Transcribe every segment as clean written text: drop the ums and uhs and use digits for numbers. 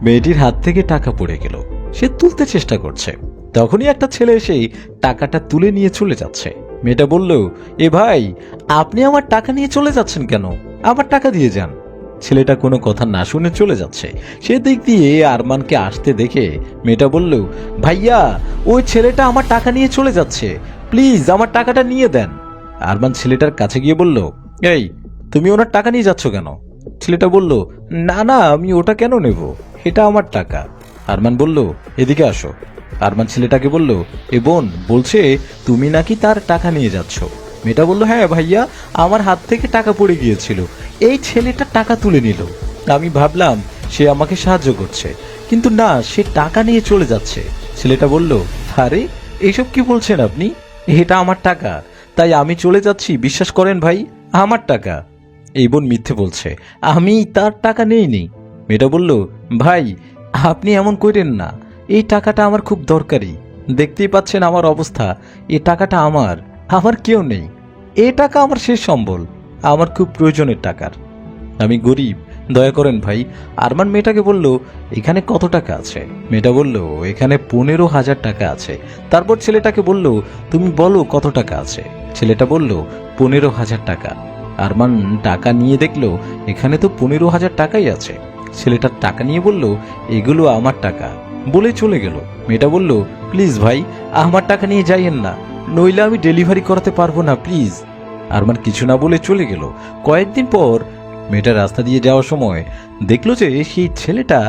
মেয়েটির হাত থেকে টাকা পড়ে গেল। সে তুলতে চেষ্টা করছে, তখনই একটা ছেলে এসে টাকাটা তুলে নিয়ে চলে যাচ্ছে। মেয়েটা বলল, এ ভাই, আপনি আমার টাকা নিয়ে চলে যাচ্ছেন কেন? আমার টাকা দিয়ে যান। ছেলেটা কোনো কথা না শুনে চলে যাচ্ছে। সে দিক দিয়ে আরমানকে আসতে দেখে মেয়েটা বলল, ভাইয়া, ওই ছেলেটা আমার টাকা নিয়ে চলে যাচ্ছে, প্লিজ আমার টাকাটা নিয়ে দেন। আরমান ছেলেটার কাছে গিয়ে বলল, এই, তুমি ওনার টাকা নিয়ে যাচ্ছ কেন? ছেলেটা বলল, না না, আমি ওটা কেন নেব, এটা আমার টাকা। আরমান বলল, এদিকে আসো। আরমান ছেলেটাকে বলল, এ বোন, বলছে তুমি নাকি তার টাকা নিয়ে যাচ্ছ। মেয়েটা বলল, হ্যাঁ ভাইয়া, আমার হাত থেকে টাকা পড়ে গিয়েছিল, এই ছেলেটা টাকা তুলে নিল। আমি ভাবলাম সে আমাকে সাহায্য করছে, কিন্তু না, সে টাকা নিয়ে চলে যাচ্ছে। ছেলেটা বলল, আরে এইসব কি বলছেন আপনি? এটা আমার টাকা, তাই আমি চলে যাচ্ছি, বিশ্বাস করেন ভাই, আমার টাকা। এই বোন মিথ্যে বলছে, আমি তার টাকা নেইনি। মেয়েটা বলল, ভাই, আপনি এমন করেন না, এই টাকাটা আমার খুব দরকারি, দেখতেই পাচ্ছেন আমার অবস্থা, এই টাকাটা আমার কেউ নেই, এই টাকা আমার শেষ সম্বল, আমার খুব প্রয়োজনের টাকার, আমি গরিব, দয়া করেন ভাই। আরমান মেয়েটাকে বলল, এখানে কত টাকা আছে? মেয়েটা বলল, এখানে 15,000 টাকা আছে। তারপর ছেলেটাকে বলল, তুমি বলো কত টাকা আছে? ছেলেটা বলল, 15,000 টাকা। আরমান টাকা নিয়ে দেখলো এখানে তো 15,000 টাকাই আছে। ছেলেটার টাকা নিয়ে বলল, এগুলো আমার টাকা, বলে চলে গেল। মেয়েটা বলল, প্লিজ ভাই, আমার টাকা নিয়ে যাইয়েন না, নইলে আমি ডেলিভারি করাতে পারবো না, প্লিজ। আরমান কিছু না বলে চলে গেল। কয়েকদিন পর মেয়েটা রাস্তা দিয়ে যাওয়ার সময় দেখলো যে সেই ছেলেটা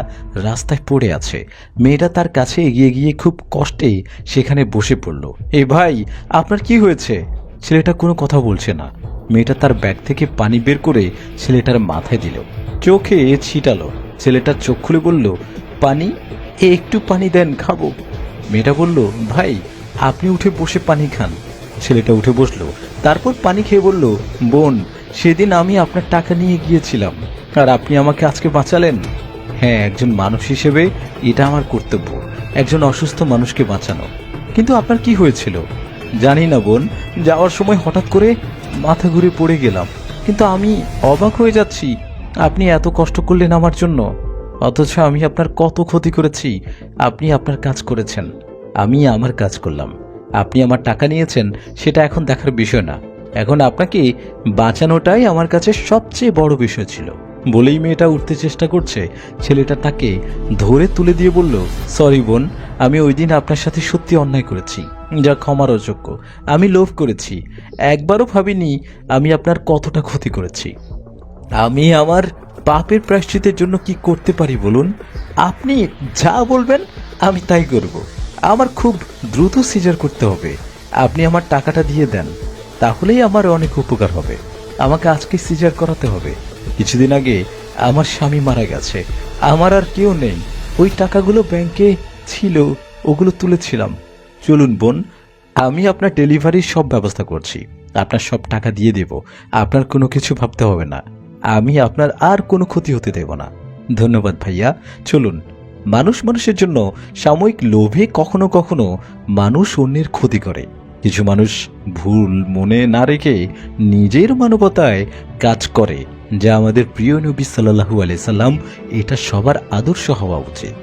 রাস্তায় পড়ে আছে। মেয়েটা তার কাছে এগিয়ে গিয়ে খুব কষ্টে সেখানে বসে পড়ল। এ ভাই, আপনার কি হয়েছে? ছেলেটা কোনো কথা বলছে না। মেয়েটা তার ব্যাগ থেকে পানি বের করে ছেলেটার মাথায় দিল, চোখে ছিটালো। ছেলেটা চোখ খুলে বলল, পানি? একটু পানি দেন, খাবো। মেয়েটা বলল, ভাই, আপনি উঠে বসে পানি খান। ছেলেটা উঠে বসলো, তারপর পানি খেয়ে বলল, বোন, সেদিন আমি আপনার টাকা নিয়ে গিয়েছিলাম, আর আপনি আমাকে আজকে বাঁচালেন। হ্যাঁ, একজন মানুষ হিসেবে এটা আমার কর্তব্য, একজন অসুস্থ মানুষকে বাঁচানো। কিন্তু আপনার কি হয়েছিল? জানি না বোন, যাওয়ার সময় হঠাৎ করে মাথা ঘুরে পড়ে গেলাম, কিন্তু আমি অবাক হয়ে যাচ্ছি, আপনি এত কষ্ট করলেন আমার জন্য, অথচ আমি আপনার কত ক্ষতি করেছি। আপনি আপনার কাজ করেছেন, আমি আমার কাজ করলাম। আপনি আমার টাকা নিয়েছেন, সেটা এখন দেখার বিষয় না, এখন আপনাকে বাঁচানোটাই আমার কাছে সবচেয়ে বড় বিষয় ছিল। বলেই মেয়েটা উঠতে চেষ্টা করছে। ছেলেটা তাকে ধরে তুলে দিয়ে বলল, সরি বোন, আমি ওই দিন আপনার সাথে সত্যি অন্যায় করেছি, যা ক্ষমার অযোগ্য। আমি লোভ করেছি, একবারও ভাবিনি আমি আপনার কতটা ক্ষতি করেছি। আমি আমার পাপের প্রায়শ্চিতের জন্য কি করতে পারি বলুন? আপনি যা বলবেন আমি তাই করব। আমার খুব দ্রুত সিজার করতে হবে, আপনি আমার টাকাটা দিয়ে দেন, তাহলেই আমার অনেক উপকার হবে। আমাকে আজকে সিজার করাতে হবে। কিছুদিন আগে আমার স্বামী মারা গেছে, আমার আর কেউ নেই, ওই টাকাগুলো ব্যাংকে ছিল, ওগুলো তুলেছিলাম। চলুন বোন, আমি আপনার ডেলিভারির সব ব্যবস্থা করছি, আপনার সব টাকা দিয়ে দেব, আপনার কোনো কিছু ভাবতে হবে না, আমি আপনার আর কোনো ক্ষতি হতে দেব না। ধন্যবাদ ভাইয়া, চলুন। মানুষ মানুষের জন্য সাময়িক লোভে কখনো কখনো মানুষ অন্যের ক্ষতি করে। কিছু মানুষ ভুল মনে না রেখে নিজের মানবতায় কাজ করে, যা আমাদের প্রিয় নবী সাল্লাল্লাহু আলাইহি সাল্লাম, এটা সবার আদর্শ হওয়া উচিত।